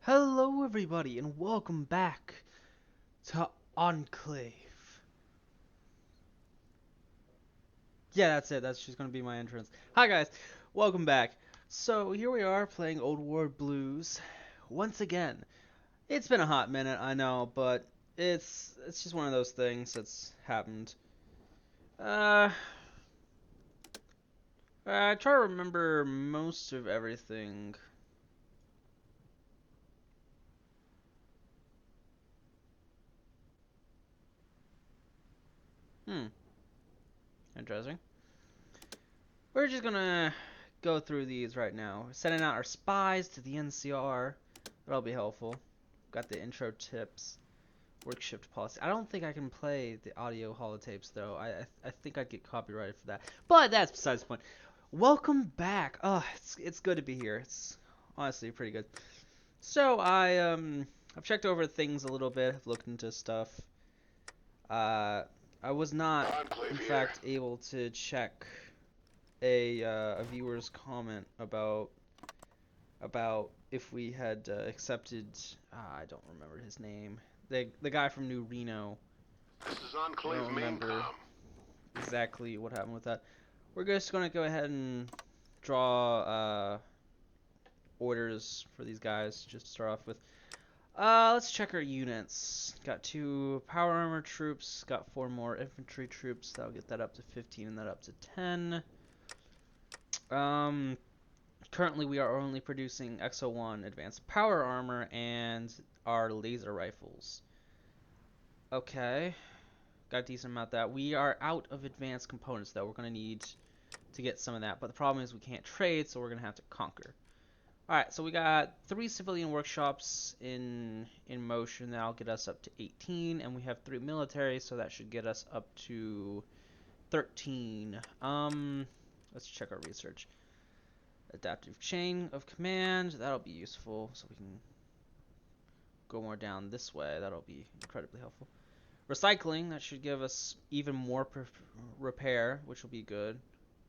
Hello everybody and welcome back to Enclave. Yeah, that's it. That's just gonna be my entrance. Hi guys, welcome back. So here we are playing Old World Blues once again. It's been a hot minute, I know, but it's just one of those things that's happened. Uh, I try to remember most of everything. Hmm, interesting. We're just gonna go through these right now. We're sending out our spies to the NCR. That'll be helpful. Got the intro tips, work shift policy. I don't think I can play the audio holotapes though. I think I'd get copyrighted for that. But that's besides the point. Welcome back. Oh, it's good to be here. It's honestly pretty good. So I've checked over things a little bit. I've looked into stuff. Uh, I was not, in fact, able to check a viewer's comment about if we had accepted. I don't remember his name. The guy from Neutrino. This is I Enclave don't remember Maincom. exactly what happened with that. We're just gonna go ahead and draw orders for these guys just to start off with. Let's check our units. Got 2 power armor troops. Got 4 more infantry troops. That'll get that up to 15 and that up to 10. Um, Currently, we are only producing XO1 advanced power armor and our laser rifles. Okay, got a decent amount of that. We are out of advanced components, though. We're going to need to get some of that. But the problem is we can't trade, so we're going to have to conquer. Alright, so we got 3 civilian workshops in motion. That'll get us up to 18. And we have 3 military, so that should get us up to 13. Let's check our research. Adaptive chain of command, that'll be useful, so we can go more down this way. That'll be incredibly helpful. Recycling, that should give us even more repair, which will be good.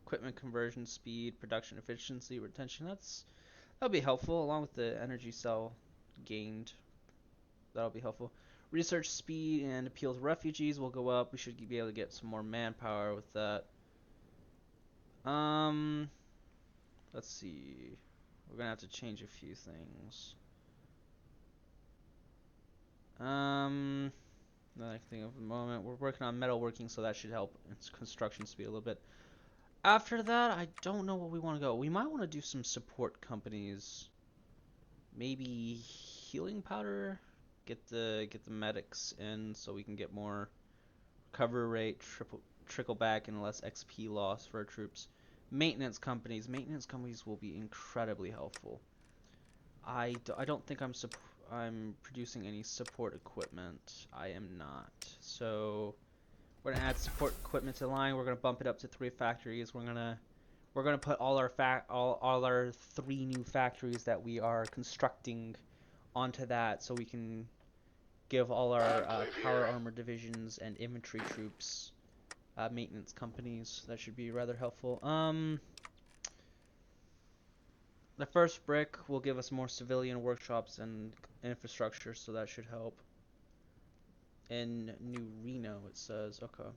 Equipment conversion speed, production efficiency, retention, that'll be helpful, along with the energy cell gained. That'll be helpful. Research speed and appeal to refugees will go up. We should be able to get some more manpower with that. Let's see. We're gonna have to change a few things. Nothing I think of at the moment. We're working on metalworking, so that should help its construction speed a little bit. After that, I don't know what we want to go. We might want to do some support companies. Maybe healing powder. Get the medics in so we can get more recovery rate, trickle back, and less XP loss for our troops. Maintenance companies. Maintenance companies will be incredibly helpful. I don't think I'm producing any support equipment. I am not. So we're gonna add support equipment to the line. We're gonna bump it up to 3 factories. We're gonna put all our 3 new factories that we are constructing onto that, so we can give all our power armor divisions and infantry troops maintenance companies. That should be rather helpful. The first brick will give us more civilian workshops and infrastructure, so that should help. In Neutrino, it says. Okay.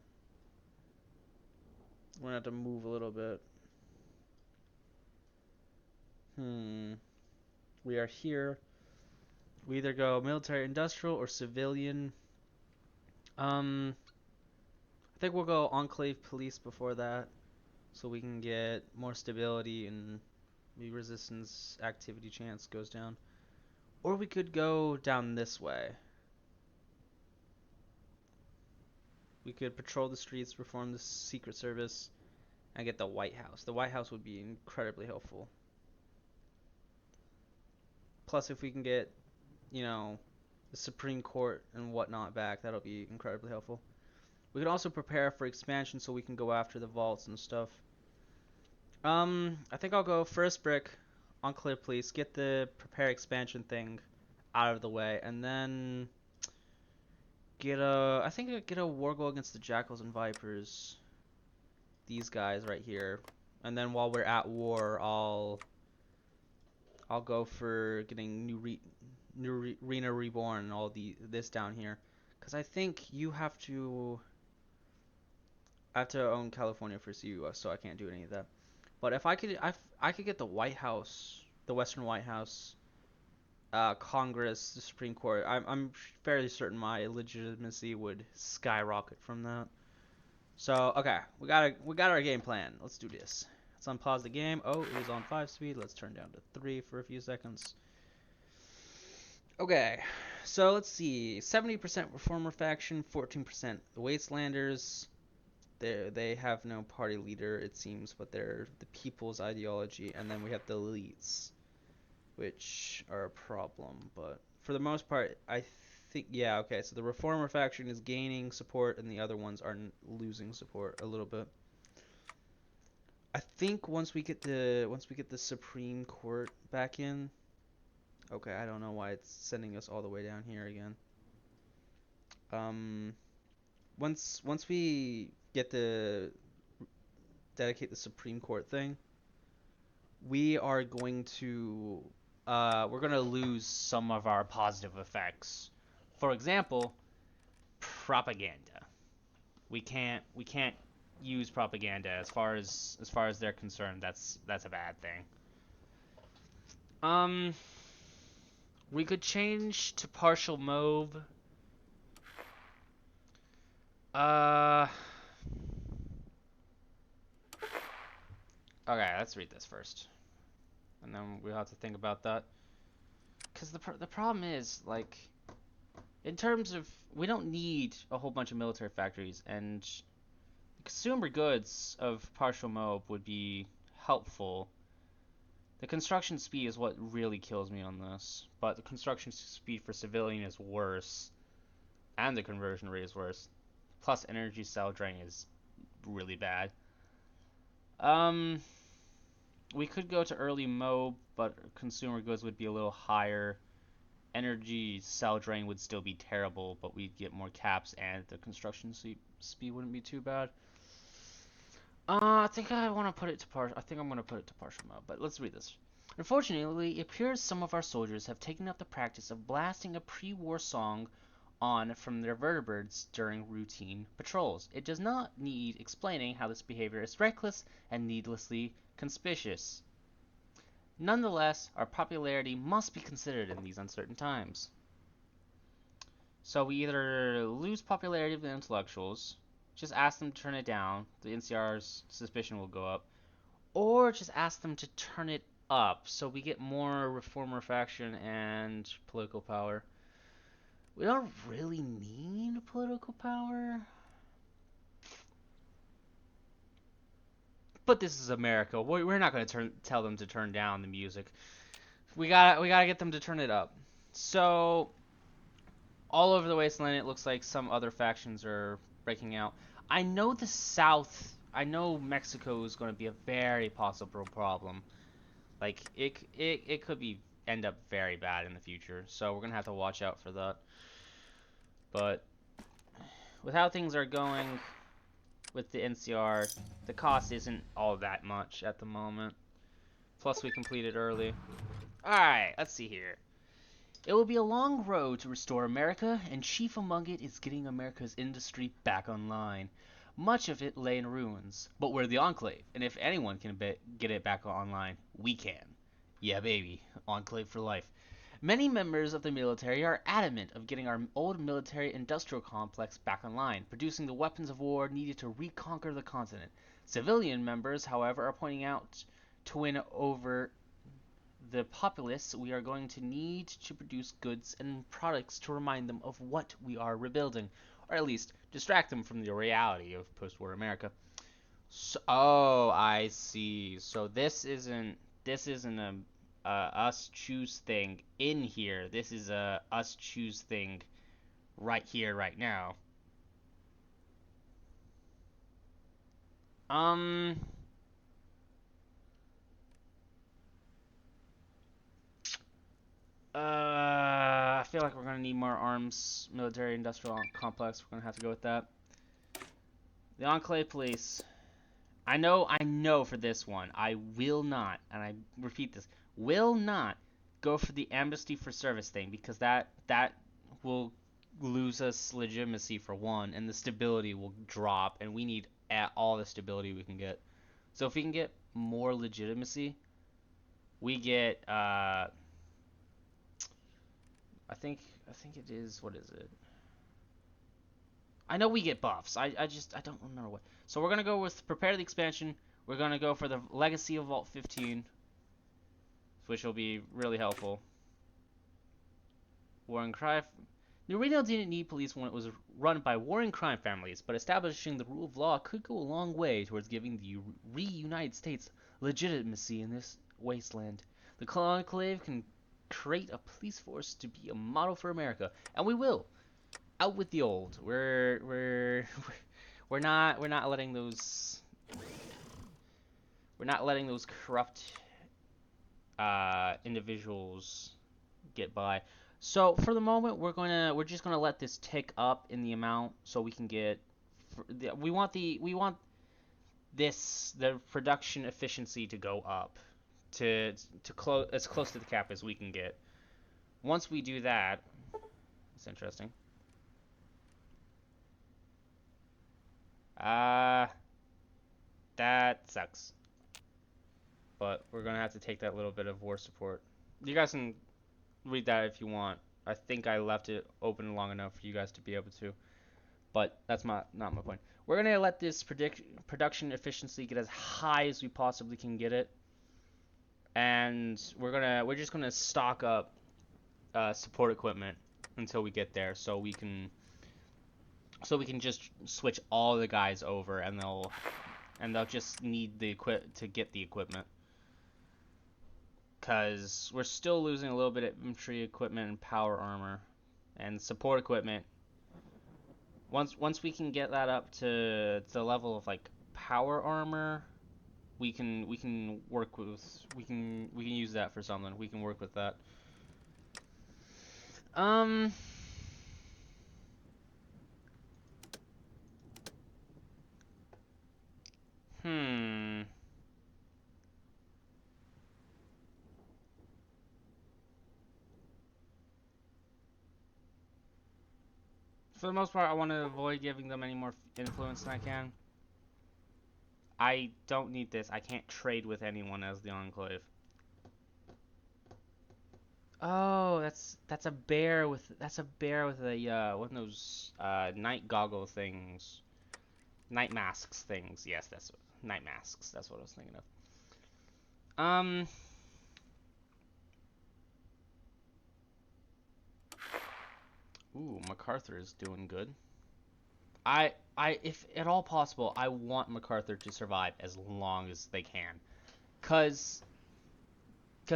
We're gonna have to move a little bit. We are here. We either go military industrial or civilian. I think we'll go Enclave police before that, so we can get more stability and maybe resistance activity chance goes down. Or we could go down this way. We could patrol the streets, reform the Secret Service, and get the White House. The White House would be incredibly helpful. Plus, if we can get, the Supreme Court and whatnot back, that'll be incredibly helpful. We can also prepare for expansion so we can go after the vaults and stuff. I think I'll go first brick, Enclave Police, get the prepare expansion thing out of the way, and then get a war goal against the Jackals and Vipers. These guys right here. And then while we're at war, I'll go for getting Neutrino Reborn and all this down here, because I think you have to. I have to own California for CUS, so I can't do any of that. But if I could get the White House, the Western White House, Congress, the Supreme Court. I'm fairly certain my legitimacy would skyrocket from that. So okay, we got our game plan. Let's do this. Let's unpause the game. Oh, it was on 5 speed. Let's turn down to 3 for a few seconds. Okay, so let's see. 70% Reformer faction, 14% the Wastelanders. They have no party leader, it seems, but they're the people's ideology. And then we have the elites, which are a problem. But for the most part, I think, yeah, okay. So the Reformer faction is gaining support, and the other ones are losing support a little bit. I think once we get the Supreme Court back in. Okay, I don't know why it's sending us all the way down here again. Once we get the dedicate the Supreme Court thing, we are going to we're gonna lose some of our positive effects. For example, propaganda. We can't use propaganda as far as they're concerned. That's a bad thing. We could change to partial mauve. Okay, let's read this first, and then we'll have to think about that. Because the problem is, like, in terms of, we don't need a whole bunch of military factories, and consumer goods of partial mauve would be helpful. The construction speed is what really kills me on this, but the construction speed for civilian is worse, and the conversion rate is worse. Plus, energy cell drain is really bad. We could go to early mode, but consumer goods would be a little higher. Energy cell drain would still be terrible, but we'd get more caps, and the construction speed wouldn't be too bad. I think I want to put it to partial. I think I'm going to put it to partial mode, but let's read this. Unfortunately, it appears some of our soldiers have taken up the practice of blasting a pre-war song on from their vertebrates during routine patrols. It does not need explaining how this behavior is reckless and needlessly conspicuous. Nonetheless, our popularity must be considered in these uncertain times. So we either lose popularity of the intellectuals, just ask them to turn it down, the NCR's suspicion will go up, or just ask them to turn it up so we get more reformer faction and political power. We don't really need political power. But this is America. We're not going to tell them to turn down the music. We gotta get them to turn it up. So all over the wasteland, it looks like some other factions are breaking out. I know the South. I know Mexico is going to be a very possible problem. Like it could end up very bad in the future. So we're gonna have to watch out for that. But with how things are going with the NCR, the cost isn't all that much at the moment. Plus, we completed early. Alright, let's see here. It will be a long road to restore America, and chief among it is getting America's industry back online. Much of it lay in ruins, but we're the Enclave, and if anyone can get it back online, we can. Yeah, baby. Enclave for life. Many members of the military are adamant of getting our old military-industrial complex back online, producing the weapons of war needed to reconquer the continent. Civilian members, however, are pointing out to win over the populace, we are going to need to produce goods and products to remind them of what we are rebuilding, or at least distract them from the reality of post-war America. So, oh, I see. So this isn't a us choose thing in here. This is a us choose thing right here, right now. I feel like we're gonna need more arms, military industrial complex. We're gonna have to go with that. The Enclave Police. I know for this one, I will not, and I repeat this, will not go for the amnesty for service thing, because that will lose us legitimacy for one, and the stability will drop, and we need all the stability we can get. So if we can get more legitimacy, we get I think it is, what is it? I know we get buffs. I don't remember what. So we're gonna go with prepare the expansion. We're gonna go for the legacy of Vault 15, which will be really helpful. War and crime. Neutrino didn't need police when it was run by war and crime families, but establishing the rule of law could go a long way towards giving the reunited states legitimacy in this wasteland. The Enclave can create a police force to be a model for America, and we will. Out with the old. We're not letting those corrupt individuals get by. So for the moment, we're just gonna let this tick up in the amount so we can get. We want the production efficiency to go up to close as close to the cap as we can get. Once we do that, it's interesting. That sucks. But we're gonna have to take that little bit of war support. You guys can read that if you want. I think I left it open long enough for you guys to be able to. But that's not my point. We're gonna let this production efficiency get as high as we possibly can get it, and we're just gonna stock up support equipment until we get there, so we can just switch all the guys over, and they'll just need the to get the equipment, because we're still losing a little bit of infantry equipment and power armor and support equipment. Once we can get that up to the level of like power armor, we can work with we can use that for something. We can work with that. For the most part, I want to avoid giving them any more influence than I can. I don't need this. I can't trade with anyone as the Enclave. Oh, that's a bear with a one of those night goggle things, night masks things. Yes, that's night masks. That's what I was thinking of. Ooh, MacArthur is doing good. If at all possible, I want MacArthur to survive as long as they can, cause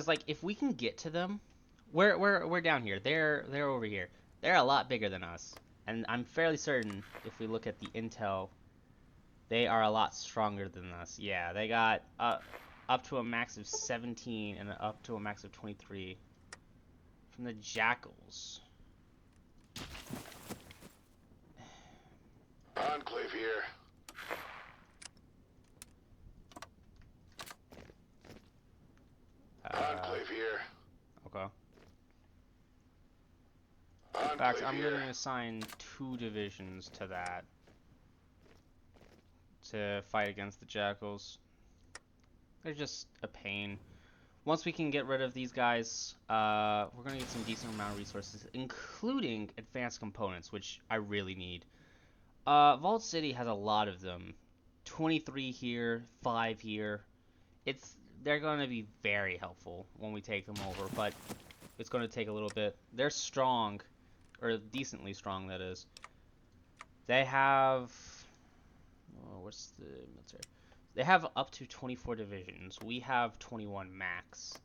like if we can get to them, we're down here. They're over here. They're a lot bigger than us, and I'm fairly certain if we look at the intel, they are a lot stronger than us. Yeah, they got up to a max of 17 and up to a max of 23 from the Jackals. Enclave here. Enclave here. Okay. Enclave In fact, I'm here. going to assign 2 divisions to that to fight against the Jackals. They're just a pain. Once we can get rid of these guys, we're going to get some decent amount of resources, including advanced components, which I really need. Vault City has a lot of them. 23 here, 5 here. They're going to be very helpful when we take them over, but it's going to take a little bit. They're strong, or decently strong, that is. They have... Oh, what's the military? They have up to 24 divisions. We have 21 max.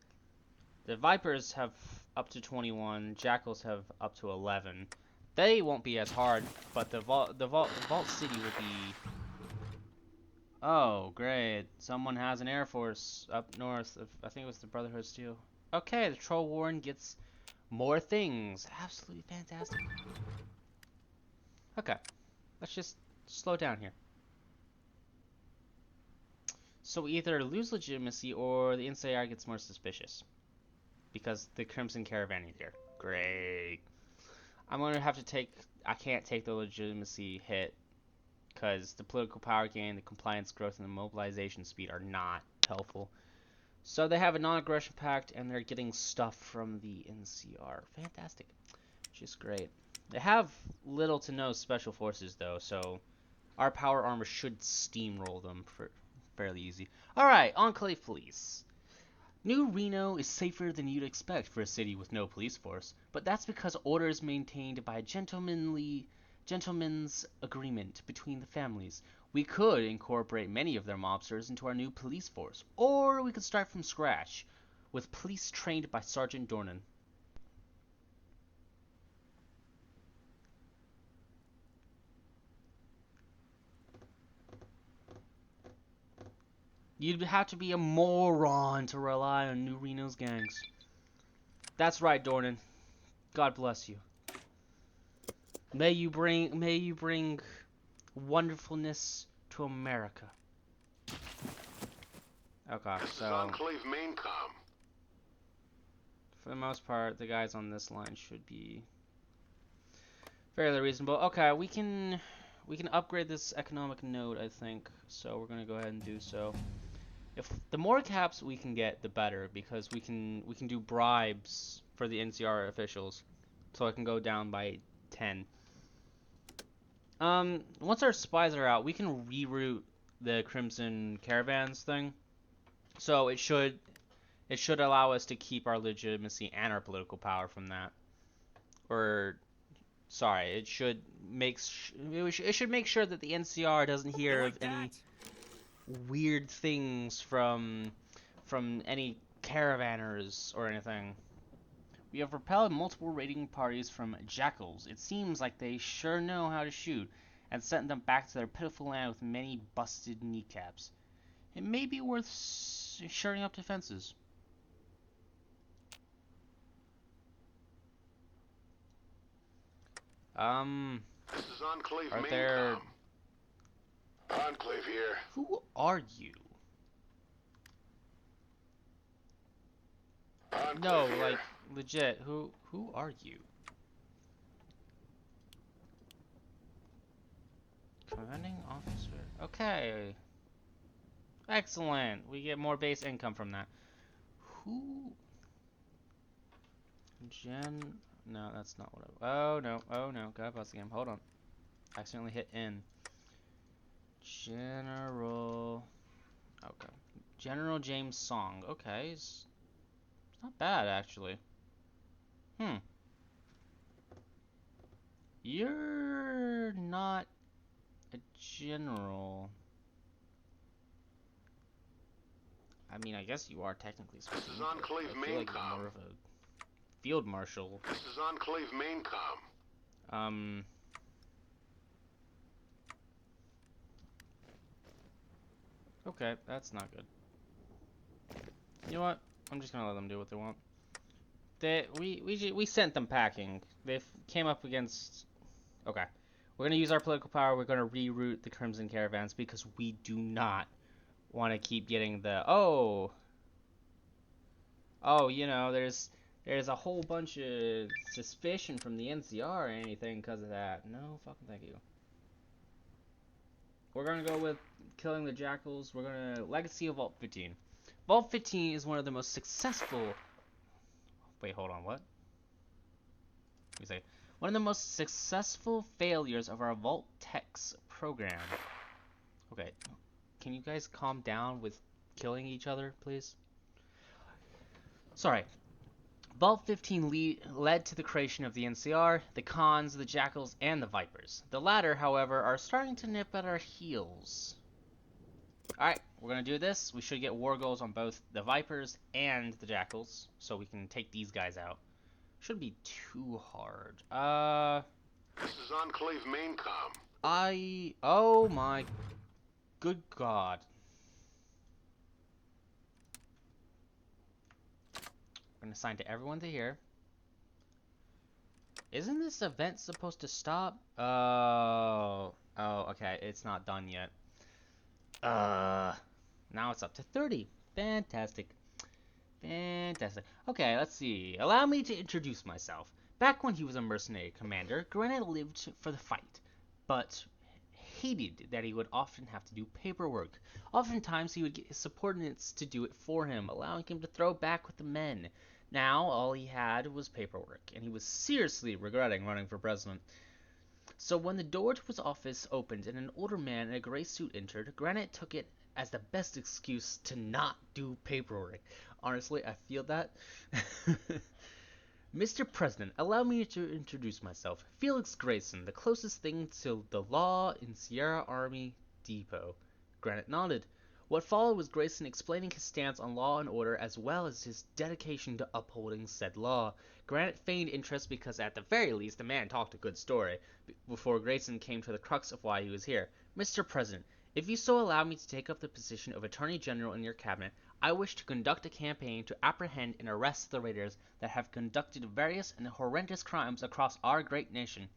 The Vipers have up to 21. Jackals have up to 11. They won't be as hard, but the Vault City will be... Oh, great. Someone has an Air Force up north of, I think it was the Brotherhood of Steel. Okay, the Troll Warren gets more things. Absolutely fantastic. Okay, let's just slow down here. So we either lose legitimacy or the NCR gets more suspicious. because the Crimson Caravan is here. Great. I'm gonna have to take. I can't take the legitimacy hit because the political power gain, the compliance growth, and the mobilization speed are not helpful. So they have a non-aggression pact, and they're getting stuff from the NCR. Fantastic. Just great. They have little to no special forces, though, so our power armor should steamroll them for fairly easy. Alright, Enclave Police. New Reno is safer than you'd expect for a city with no police force, but that's because order is maintained by a gentleman's agreement between the families. We could incorporate many of their mobsters into our new police force, or we could start from scratch, with police trained by Sergeant Dornan. You'd have to be a moron to rely on New Reno's gangs. That's right, Dornan. God bless you. May you bring wonderfulness to America. Okay, This is so Enclave Maincom. for the most part, the guys on this line should be fairly reasonable. Okay, we can upgrade this economic node, I think. So we're gonna go ahead and do so. If the more caps we can get, the better, because we can do bribes for the NCR officials, so it can go down by 10. Once our spies are out, we can reroute the Crimson Caravans thing, so it should allow us to keep our legitimacy and our political power from that. Or, sorry, it should make sure that the NCR doesn't hear of any weird things from any caravanners or anything. We have repelled multiple raiding parties from jackals. It seems like they sure know how to shoot, and sent them back to their pitiful land with many busted kneecaps. It may be worth shoring up defenses. This is Enclave Are Maincom. there... Enclave here. Who are you? Enclave No, here. like, legit, who are you? Commanding officer. Okay. Excellent. We get more base income from that. Who? No, that's not what I... Oh, no. Oh, no. God bless the game. Hold on. Accidentally hit N. General... Okay. General James Song. Okay. It's not bad, actually. You're not a general. I mean, I guess you are technically speaking. This is Enclave I feel like you're Maincom. more of a field marshal. This is Enclave Maincom. Okay, that's not good. You know what? I'm just gonna let them do what they want. We sent them packing. They came up against. Okay, we're gonna use our political power. We're gonna reroute the Crimson Caravans because we do not want to keep getting the you know, there's a whole bunch of suspicion from the NCR or anything because of that. No fucking thank you. We're gonna go with killing the jackals. We're gonna Legacy of Vault 15. Vault 15 is one of the most successful. Wait, hold on. What? Let me say one of the most successful failures of our Vault Techs program. Okay, can you guys calm down with killing each other, please? Sorry. Vault 15 led to the creation of the NCR, the Khans, the Jackals, and the Vipers. The latter, however, are starting to nip at our heels. Alright, we're going to do this. We should get war goals on both the Vipers and the Jackals, so we can take these guys out. Shouldn't be too hard. This is Enclave Maincom. Oh my good god. We're going to assign to everyone to here. Isn't this event supposed to stop? Oh, okay. It's not done yet. Now it's up to 30. Fantastic. Fantastic. Okay, let's see. Allow me to introduce myself. Back when he was a mercenary commander, Granite lived for the fight, but hated that he would often have to do paperwork. Oftentimes, he would get his subordinates to do it for him, allowing him to throw back with the men. Now, all he had was paperwork, and he was seriously regretting running for president. So when the door to his office opened and an older man in a gray suit entered, Granite took it as the best excuse to not do paperwork. Honestly, I feel that. Mr. President, allow me to introduce myself. Felix Grayson, the closest thing to the law in Sierra Army Depot. Granite nodded. What followed was Grayson explaining his stance on law and order as well as his dedication to upholding said law. Granite feigned interest because at the very least the man talked a good story, before Grayson came to the crux of why he was here. Mr. President, if you so allow me to take up the position of Attorney General in your cabinet, I wish to conduct a campaign to apprehend and arrest the raiders that have conducted various and horrendous crimes across our great nation.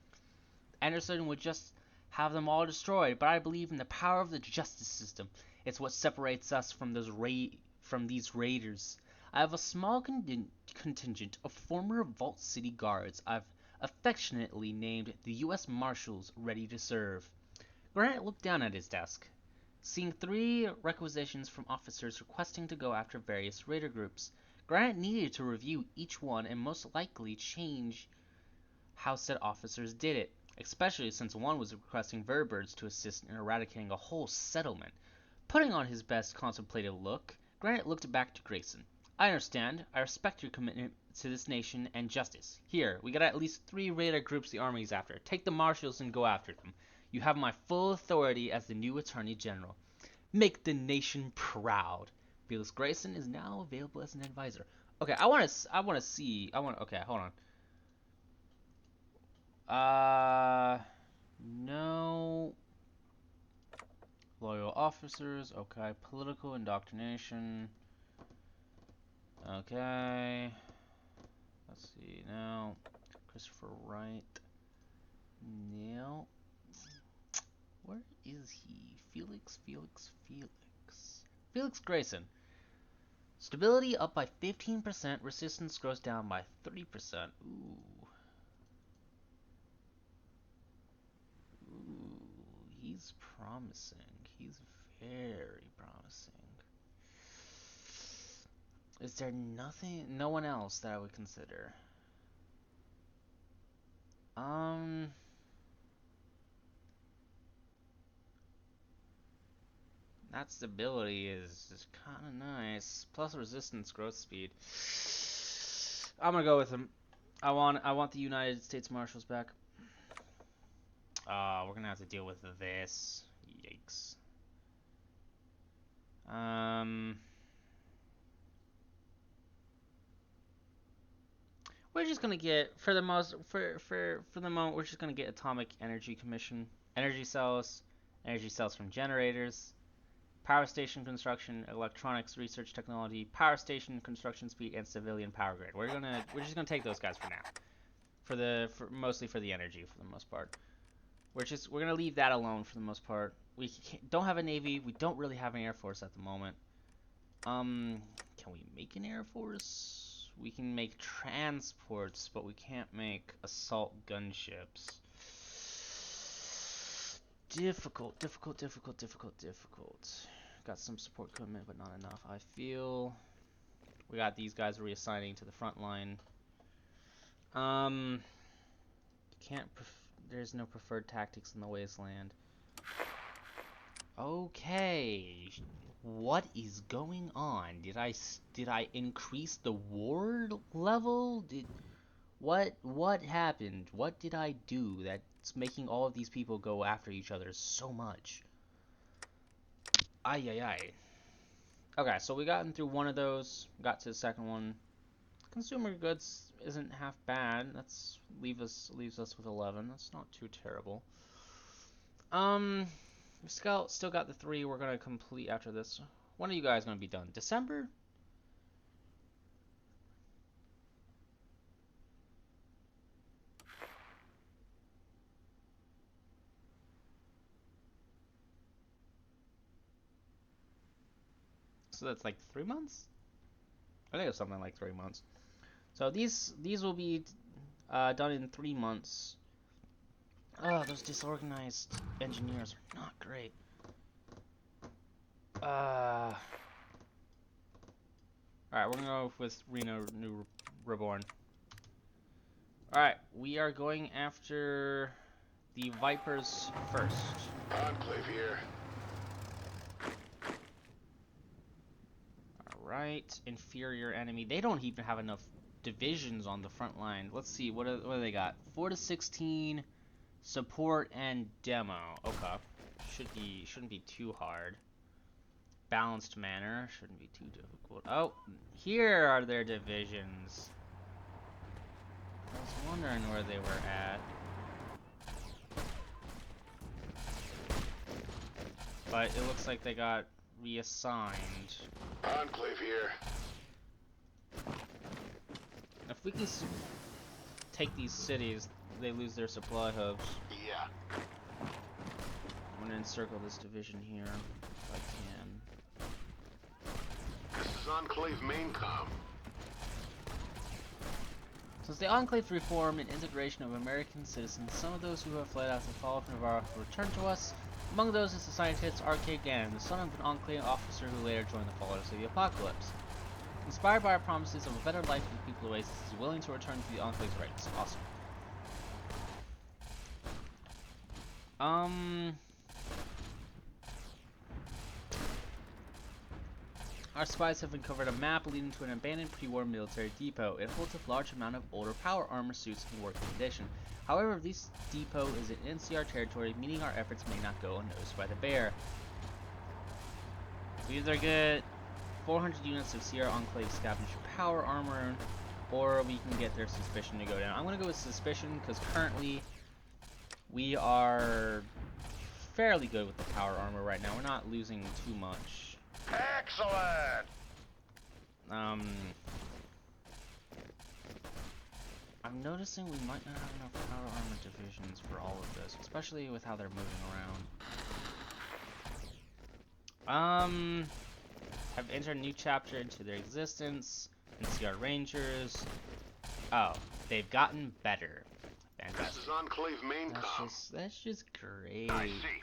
Anderson would just have them all destroyed, but I believe in the power of the justice system. It's what separates us from these raiders. I have a small contingent of former Vault City guards I've affectionately named the U.S. Marshals ready to serve. Grant looked down at his desk, seeing 3 requisitions from officers requesting to go after various raider groups. Grant needed to review each one and most likely change how said officers did it, especially since one was requesting vertibirds to assist in eradicating a whole settlement. Putting on his best contemplative look, Grant looked back to Grayson. I understand. I respect your commitment to this nation and justice. Here, we got at least 3 raider groups the army's after. Take the marshals and go after them. You have my full authority as the new Attorney General. Make the nation proud. Felix Grayson is now available as an advisor. Okay, I want to see. Okay, hold on. No. Loyal officers. Okay, political indoctrination. Okay. Let's see now. Christopher Wright. Now. Where is he? Felix. Felix Grayson. Stability up by 15%. Resistance goes down by 30%. Ooh, he's promising. He's very promising. Is there no one else that I would consider? That stability is kind of nice. Plus resistance growth speed. I'm gonna go with him. I want the United States Marshals back. We're gonna have to deal with this. Yikes. We're just gonna get for the moment we're just gonna get Atomic Energy Commission, energy cells from generators, power station construction, electronics research technology, power station construction speed, and civilian power grid. We're just gonna take those guys for now. Mostly for the energy for the most part. We're gonna leave that alone for the most part. We don't have a navy. We don't really have an air force at the moment. Can we make an air force? We can make transports, but we can't make assault gunships. Difficult. Got some support equipment, but not enough. I feel we got these guys reassigning to the front line. There's no preferred tactics in the wasteland. Okay. What is going on? Did I increase the war level? What happened? What did I do that's making all of these people go after each other so much? Ay. Okay, so we gotten through one of those, got to the second one. Consumer goods isn't half bad. That's leaves us with 11. That's not too terrible. We still got the 3 we're gonna complete after this. When are you guys gonna be done? December? So that's like 3 months? I think it's something like 3 months. So these will be done in 3 months. Oh, those disorganized engineers are not great. Alright, we're gonna go with Reno New Reborn. Alright, we are going after the Vipers first. Enclave here. Alright, inferior enemy. They don't even have enough divisions on the front line. Let's see, what do they got? 4 to 16, support and demo. Okay, shouldn't be too hard. Balanced manner shouldn't be too difficult. Oh, here are their divisions. I was wondering where they were at. But it looks like they got reassigned. Enclave here. If we can take these cities, they lose their supply hubs. Yeah. I'm gonna encircle this division here if I can. This is Enclave main comm. Since the Enclave's reform and integration of American citizens, some of those who have fled after the fall of Navarre have returned to us. Among those is the scientist R.K. Gannon, the son of an Enclave officer who later joined the followers of the Apocalypse. Inspired by our promises of a better life for the people of Oasis, he is willing to return to the Enclave's ranks. Awesome. Our spies have uncovered a map leading to an abandoned pre-war military depot. It holds a large amount of older power armor suits in working condition. However, this depot is in NCR territory, meaning our efforts may not go unnoticed by the bear. We either get 400 units of Sierra Enclave scavenger power armor, or we can get their suspicion to go down. I'm going to go with suspicion because currently we are fairly good with the power armor right now. We're not losing too much. Excellent! I'm noticing we might not have enough power armor divisions for all of this, especially with how they're moving around. Have entered a new chapter into their existence. NCR Rangers. Oh, they've gotten better. Fantastic. This is Enclave main comm. That's just great. I see.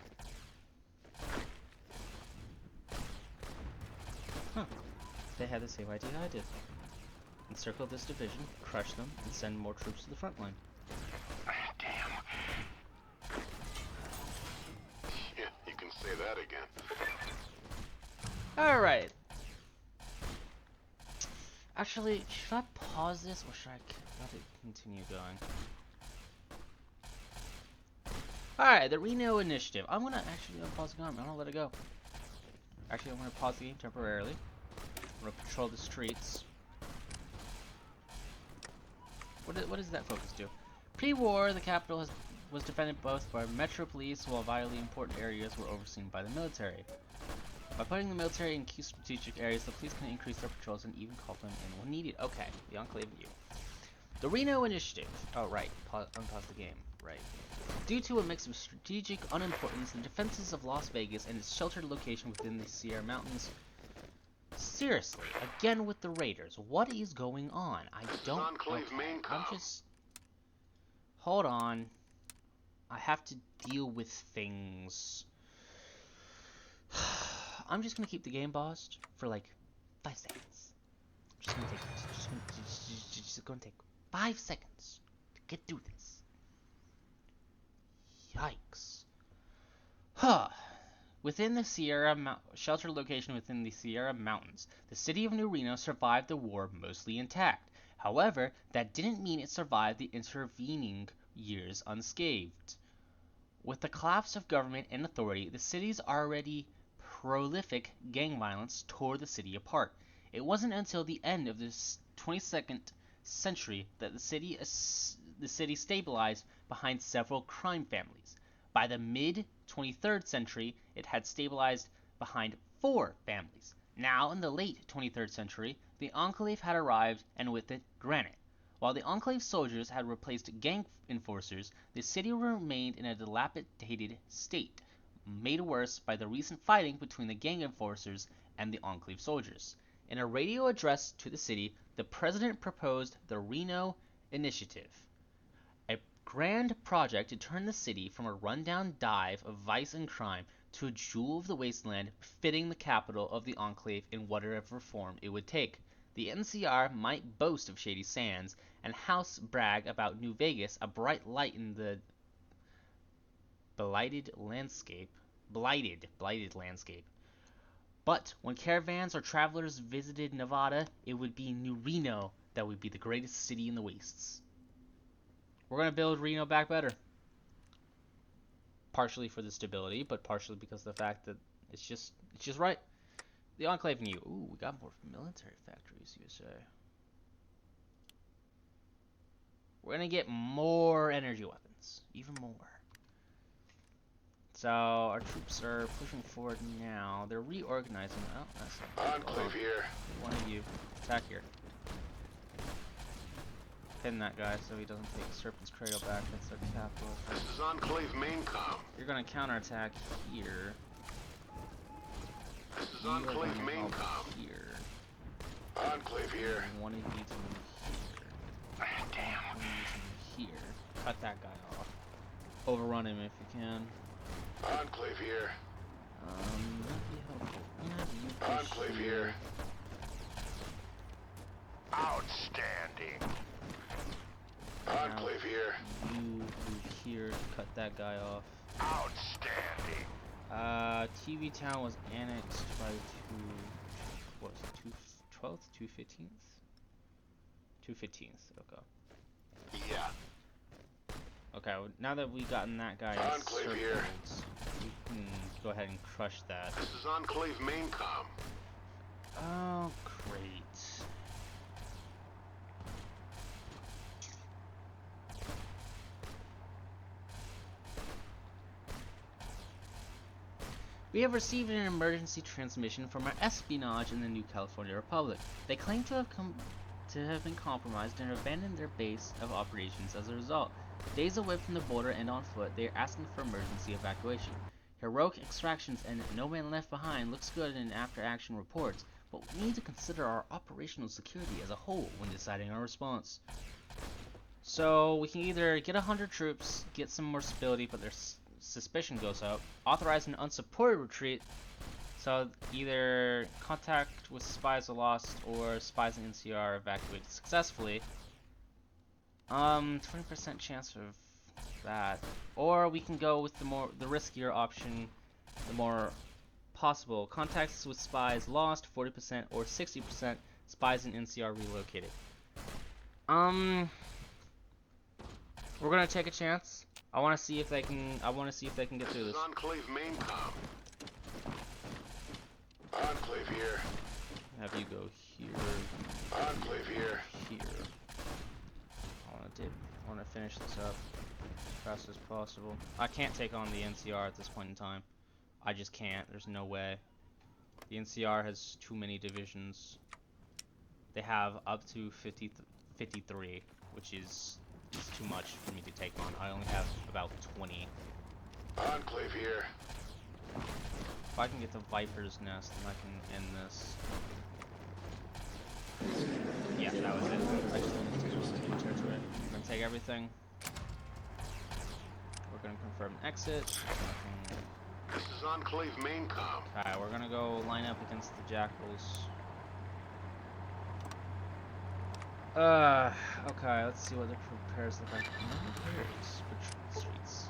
Huh. They had the same idea I did. Encircle this division, crush them, and send more troops to the front line. Damn. Yeah, you can say that again. Alright. Actually, should I pause this or should I let it continue going? Alright, the Reno Initiative. I'm gonna actually pause the game. I'm gonna let it go. Actually, I'm gonna pause the game temporarily. I'm gonna patrol the streets. What does that focus do? Pre-war, the capital was defended both by Metro Police, while vitally important areas were overseen by the military. By putting the military in key strategic areas, the police can increase their patrols and even call them in when needed. Okay, the Enclave view. The Reno Initiative. Oh, right. Unpause the game. Right. Due to a mix of strategic unimportance, the defenses of Las Vegas and its sheltered location within the Sierra Mountains. Seriously, again with the Raiders. What is going on? I don't. Enclave main comm. I'm just. Hold on. I have to deal with things. I'm just gonna keep the game paused for like 5 seconds. Just gonna take 5 seconds to get through this. Yikes. Huh. Within the sheltered location within the Sierra Mountains, the city of New Reno survived the war mostly intact. However, that didn't mean it survived the intervening years unscathed. With the collapse of government and authority, the city's already prolific gang violence tore the city apart. It wasn't until the end of the 22nd century that the city stabilized behind several crime families. By the mid-23rd century, it had stabilized behind 4 families. Now, in the late 23rd century, the Enclave had arrived, and with it, granite. While the Enclave soldiers had replaced gang enforcers, the city remained in a dilapidated state, made worse by the recent fighting between the gang enforcers and the Enclave soldiers. In a radio address to the city, the president proposed the Reno Initiative, a grand project to turn the city from a rundown dive of vice and crime to a jewel of the wasteland fitting the capital of the Enclave in whatever form it would take. The NCR might boast of shady sands, and House brag about New Vegas, a bright light in the blighted landscape. Blighted landscape. But when caravans or travelers visited Nevada, it would be New Reno that would be the greatest city in the wastes. We're gonna build Reno back better. Partially for the stability, but partially because of the fact that it's just right. The Enclave knew. Ooh, we got more military factories, you say. We're gonna get more energy weapons, even more. So our troops are pushing forward now. They're reorganizing. Oh, that's Enclave here. one of you attack here. Pin that guy so he doesn't take Serpent's Cradle back. That's their capital. This is Enclave main comm. You're gonna counterattack here. This is You are Enclave gonna main help comm. here. Enclave here. And one of you to move here. Damn. One of you to move here. Cut that guy off. Overrun him if you can. Enclave here. That'd be helpful. Have you push Enclave here. Outstanding. Enclave here. You move here to cut that guy off. Outstanding. TV Town was annexed by what was it, 212th, 215th? 215th, okay. Yeah. Okay, well, now that we've gotten that guy Enclave circled, here. we can go ahead and crush that. This is Enclave main comm. Oh, great. We have received an emergency transmission from our espionage in the New California Republic. They claim to have been compromised and abandoned their base of operations as a result. Days away from the border and on foot, they are asking for emergency evacuation. Heroic extractions and no man left behind looks good in after-action reports, but we need to consider our operational security as a whole when deciding our response. So we can either get 100 troops, get some more stability, but their suspicion goes up, authorize an unsupported retreat, so either contact with spies are lost or spies and NCR are evacuated successfully. 20% chance of that. Or we can go with the riskier option, the more possible. Contacts with spies lost, 40%, or 60% spies and NCR relocated. We're gonna take a chance. I want to see if they can get through this. Enclave main comm. Enclave here. Have you go here. Enclave here. Here. I want to finish this up as fast as possible. I can't take on the NCR at this point in time. I just can't. There's no way. The NCR has too many divisions. They have up to 53, which is too much for me to take on. I only have about 20. Enclave here. If I can get the Viper's Nest, then I can end this. Yeah, that was it. I just wanted to take territory. We're gonna take everything. We're gonna confirm exit. This is Enclave main comm. Alright, we're gonna go line up against the Jackals. Okay, let's see what the repairs look like. No repairs. Retreat streets.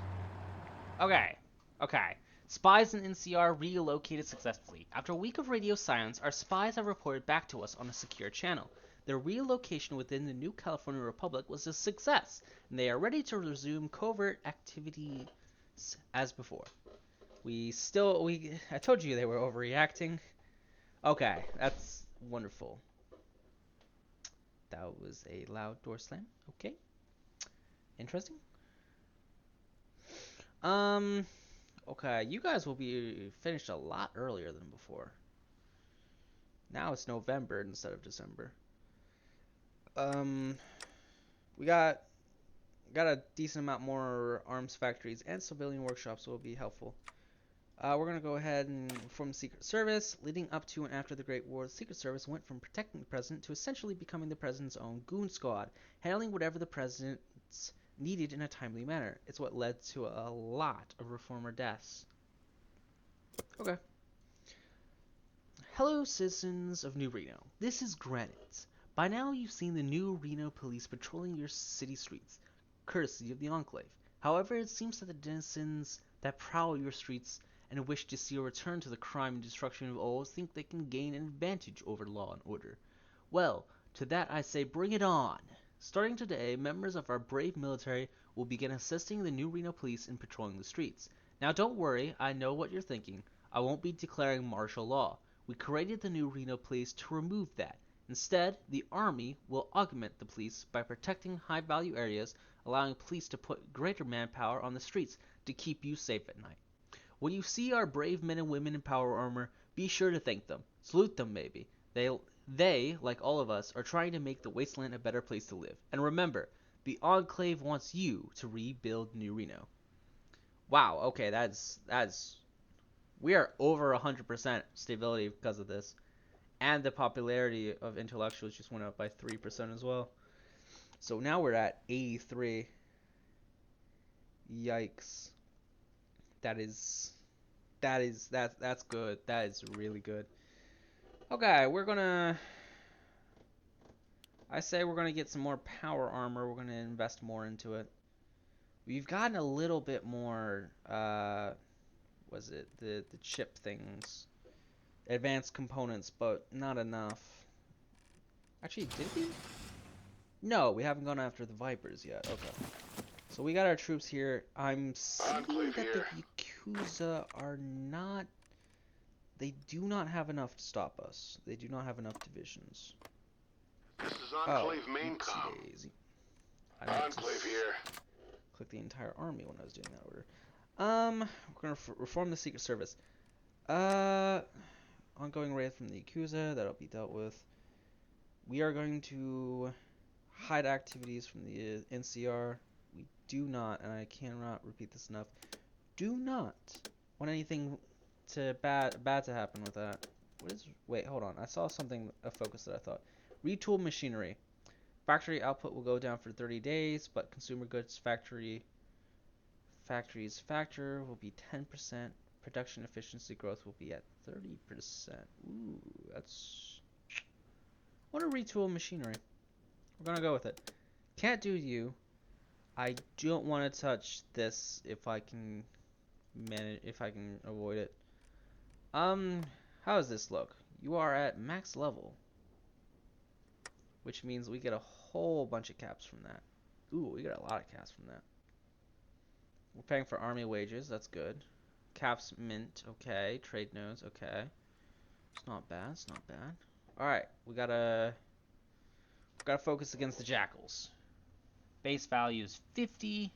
Okay. Spies in NCR relocated successfully. After a week of radio silence, our spies have reported back to us on a secure channel. Their relocation within the New California Republic was a success, and they are ready to resume covert activities as before. I told you they were overreacting. Okay, that's wonderful. That was a loud door slam. Okay. Interesting. Okay, you guys will be finished a lot earlier than before. Now it's November instead of December. We got a decent amount more arms factories and civilian workshops will be helpful. We're going to go ahead and reform the Secret Service. Leading up to and after the Great War, the Secret Service went from protecting the president to essentially becoming the president's own goon squad, handling whatever the president needed in a timely manner. It's what led to a lot of reformer deaths. Okay. Hello, citizens of New Reno. This is Granite. By now, you've seen the new Reno police patrolling your city streets, courtesy of the Enclave. However, it seems that the denizens that prowl your streets and wish to see a return to the crime and destruction of old think they can gain an advantage over law and order. Well, to that I say bring it on! Starting today, members of our brave military will begin assisting the new Reno police in patrolling the streets. Now don't worry, I know what you're thinking. I won't be declaring martial law. We created the new Reno police to remove that. Instead, the Army will augment the police by protecting high-value areas, allowing police to put greater manpower on the streets to keep you safe at night. When you see our brave men and women in power armor, be sure to thank them. Salute them, maybe. They, like all of us, are trying to make the wasteland a better place to live. And remember, the Enclave wants you to rebuild New Reno. Wow, okay, we are over 100% stability because of this. And the popularity of intellectuals just went up by 3% as well. So now we're at 83. Yikes. That's good. That is really good. Okay, I say we're gonna get some more power armor. We're gonna invest more into it. We've gotten a little bit more was it the chip things, advanced components, but not enough. Actually, did we? No, we haven't gone after the Vipers yet. Okay. So we got our troops here. I'm seeing that the Yakuza are not... They do not have enough to stop us. They do not have enough divisions. This is Enclave main com. Enclave here. Click the entire army when I was doing that order. We're gonna reform the Secret Service. Ongoing raid from the Yakuza, that'll be dealt with. We are going to hide activities from the NCR. We do not, and I cannot repeat this enough, do not want anything bad to happen with that. Wait, hold on. I saw something, a focus that I thought. Retool machinery. Factory output will go down for 30 days, but consumer goods factory's factor will be 10%. Production efficiency growth will be at 30%. Ooh, that's... What a retool machinery. We're gonna go with it. Can't do you. I don't want to touch this if I can avoid it. How does this look? You are at max level, which means we get a whole bunch of caps from that. Ooh, we got a lot of caps from that. We're paying for army wages, that's good. Caps mint, okay. Trade nodes, okay. It's not bad, it's not bad. Alright, we gotta focus against the jackals. Base value is 50.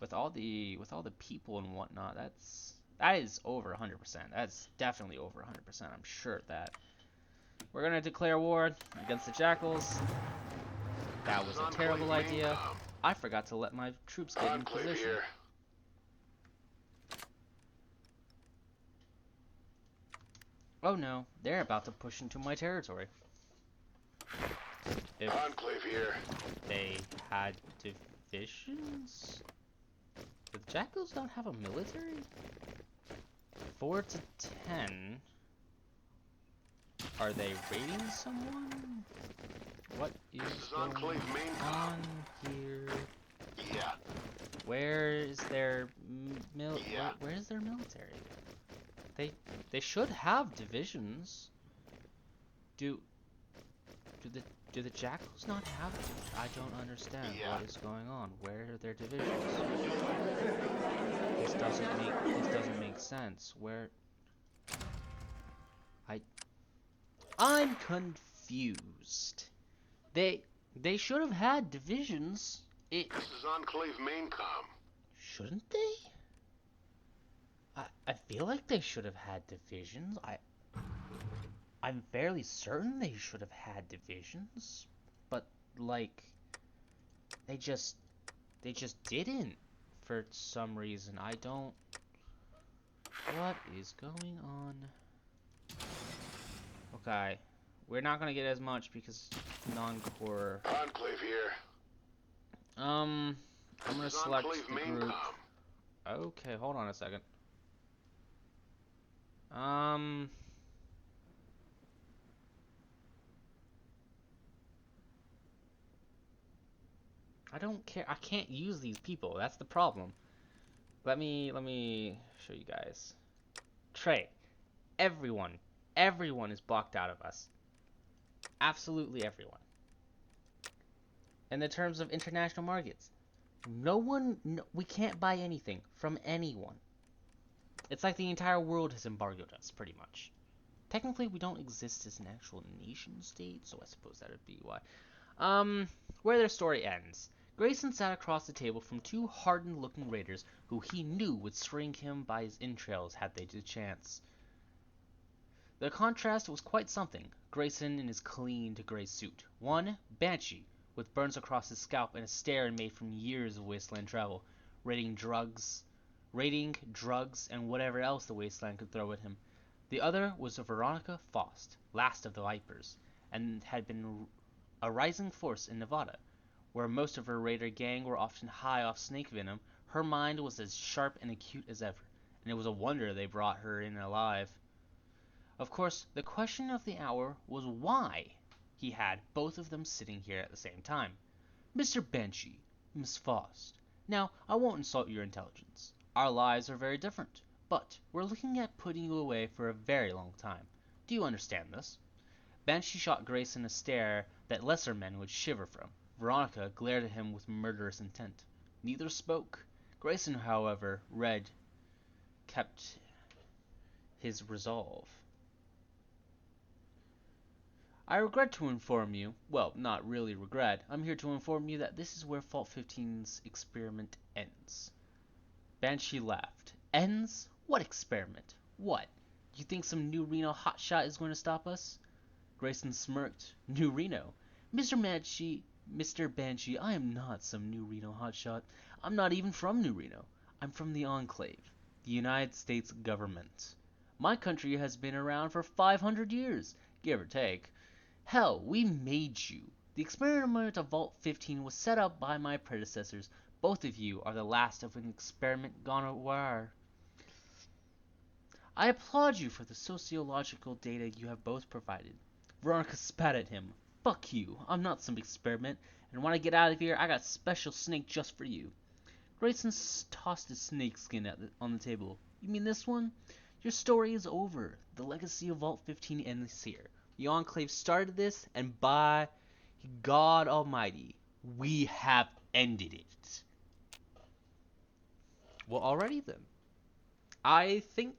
With all the people and whatnot, that is over 100%. That's definitely over 100%. I'm sure of that. We're gonna declare war against the jackals. That was a terrible idea. I forgot to let my troops get in position. Oh no, they're about to push into my territory. If Enclave here. they had divisions? The jackals don't have a military? 4 to 10. Are they raiding someone? What is going on here? Yeah. Where is their Yeah. where is their military? They should have divisions. Do the jackals not have it? I don't understand what is going on. Where are their divisions? This doesn't make sense. Where I'm confused. They should have had divisions. This is Enclave main com. Shouldn't they? I feel like they should have had divisions. I'm fairly certain they should have had divisions, but like they just didn't for some reason. I don't What is going on? Okay. We're not gonna get as much because non-core. Enclave here. I'm This gonna is select Enclave the main group. com. Okay, hold on a second. I don't care. I can't use these people. That's the problem. Let me show you guys. Trey, everyone is blocked out of us. Absolutely everyone. In the terms of international markets, we can't buy anything from anyone. It's like the entire world has embargoed us, pretty much. Technically, we don't exist as an actual nation state, so I suppose that would be why. Where their story ends. Grayson sat across the table from two hardened-looking raiders who he knew would string him by his entrails had they the chance. The contrast was quite something. Grayson in his clean-to-gray suit. One, Banshee, with burns across his scalp and a stare made from years of wasteland travel, raiding drugs, and whatever else the wasteland could throw at him. The other was Veronica Faust, last of the Vipers, and had been a rising force in Nevada, where most of her raider gang were often high off snake venom. Her mind was as sharp and acute as ever, and it was a wonder they brought her in alive. Of course, the question of the hour was why he had both of them sitting here at the same time. Mr. Banshee, Miss Faust. Now, I won't insult your intelligence. Our lives are very different, but we're looking at putting you away for a very long time. Do you understand this? Banshee shot Grayson a stare that lesser men would shiver from. Veronica glared at him with murderous intent. Neither spoke. Grayson, however, kept his resolve. I regret to inform you, well, not really regret, I'm here to inform you that this is where Fault 15's experiment ends. Banshee laughed. Ends? What experiment? What? You think some new Reno hotshot is going to stop us? Grayson smirked. New Reno? Mr. Banshee, I am not some new Reno hotshot. I'm not even from New Reno. I'm from the Enclave, the United States government. My country has been around for 500 years, give or take. Hell, we made you. The experiment of Vault 15 was set up by my predecessors. Both of you are the last of an experiment gone awry. I applaud you for the sociological data you have both provided. Veronica spat at him. Fuck you. I'm not some experiment, and when I get out of here, I got a special snake just for you. Grayson tossed his snake skin on the table. You mean this one? Your story is over. The legacy of Vault 15 ends here. The Enclave started this, and by God Almighty, we have ended it. Well, already then. I think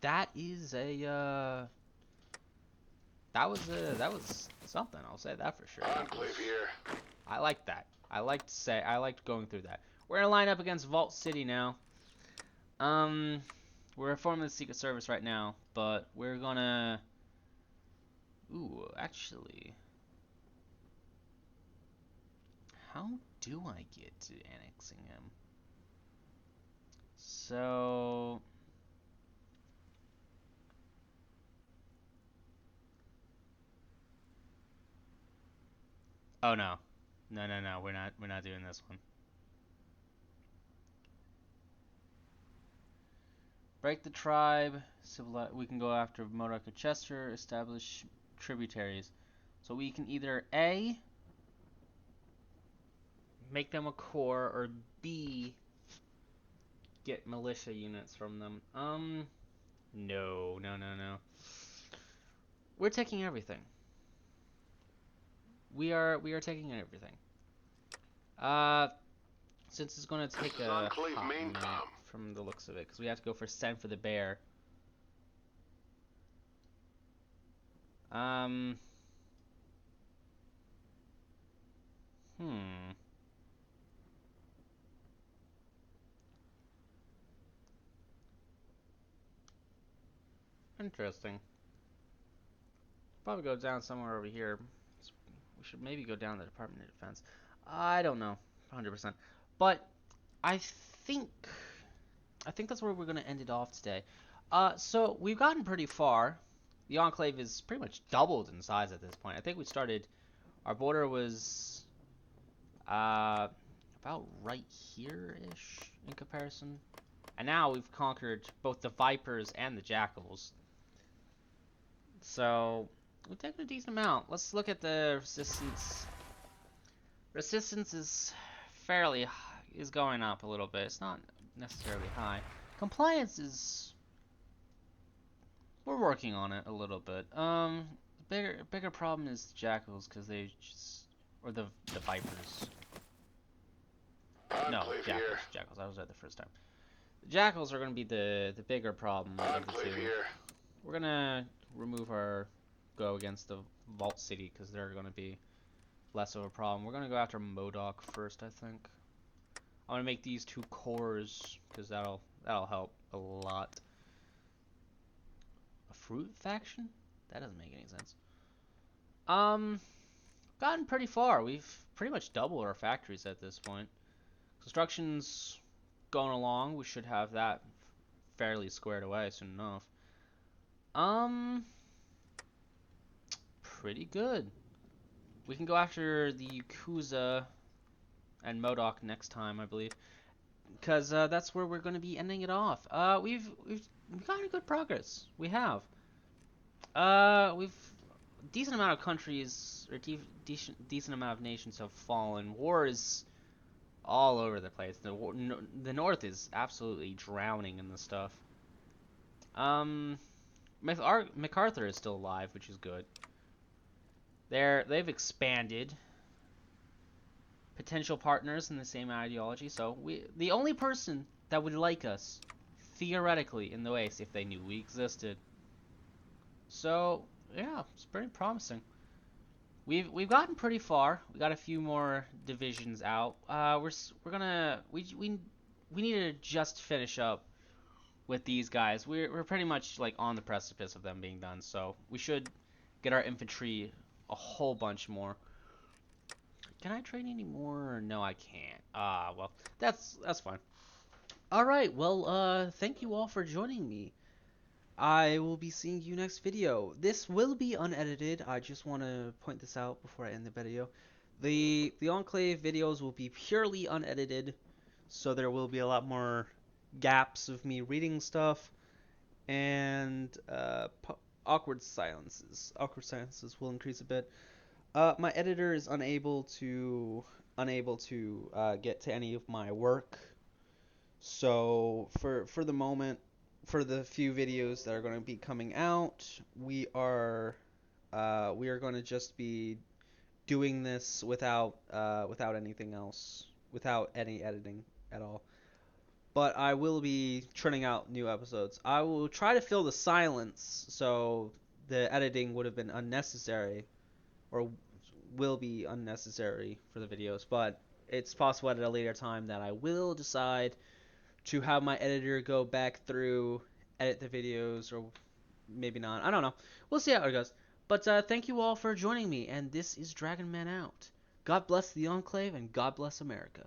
that is that was something. I'll say that for sure. Enclave here. I liked that. I liked going through that. We're gonna line up against Vault City now. We're forming the Secret Service right now, but we're gonna. Ooh, actually, how do I get to annexing him? So. Oh no, no. We're not doing this one. Break the tribe. We can go after Modoc Chester. Establish tributaries. So we can either A, make them a core, or B, get militia units from them. No. We're taking everything. We are taking everything. Since it's gonna take a hot minute from the looks of it, because we have to go for send for the bear. Hmm. Interesting. Probably go down somewhere over here. We should maybe go down the Department of Defense. I don't know, 100%. But I think I think that's where we're gonna end it off today. So we've gotten pretty far. The Enclave is pretty much doubled in size at this point. I think we started. Our border was about right here-ish in comparison. And now we've conquered both the Vipers and the Jackals. So, we've taken a decent amount. Let's look at the resistance. Resistance is is going up a little bit. It's not necessarily high. Compliance is... We're working on it a little bit. Bigger problem is the Jackals, because they just... Or the Vipers. No, Enclave Jackals. here. Jackals. I was right the first time. The Jackals are going to be the bigger problem of the Enclave two. here. We're going to remove our go against the Vault City because they're going to be less of a problem. We're going to go after Modoc first, I think. I'm going to make these two cores because that'll help a lot. A fruit faction? That doesn't make any sense. Gotten pretty far. We've pretty much doubled our factories at this point. Construction's going along. We should have that fairly squared away soon enough. Pretty good. We can go after the Yakuza and Modoc next time, I believe, because that's where we're going to be ending it off. We've gotten good progress. We have. We've decent amount of countries or decent amount of nations have fallen. War is all over the place. The North is absolutely drowning in this stuff. MacArthur is still alive, which is good. They've expanded. Potential partners in the same ideology. So the only person that would like us, theoretically, in the Oasis if they knew we existed. So yeah, it's pretty promising. We've gotten pretty far. We got a few more divisions out. We need to just finish up with these guys. We're pretty much like on the precipice of them being done. So we should get our infantry a whole bunch more. Can I train any more? Or no, I can't. Well, that's fine. All right. Well, thank you all for joining me. I will be seeing you next video. This will be unedited. I just want to point this out before I end the video. The Enclave videos will be purely unedited, so there will be a lot more gaps of me reading stuff and awkward silences. Awkward silences will increase a bit. My editor is unable to get to any of my work, so for the moment, for the few videos that are going to be coming out, we are going to just be doing this without anything else, without any editing at all. But I will be churning out new episodes. I will try to fill the silence, so the editing would have been unnecessary, or will be unnecessary for the videos. But it's possible at a later time that I will decide to have my editor go back through, edit the videos, or maybe not. I don't know. We'll see how it goes. But thank you all for joining me, and this is Dragon Man out. God bless the Enclave, and God bless America.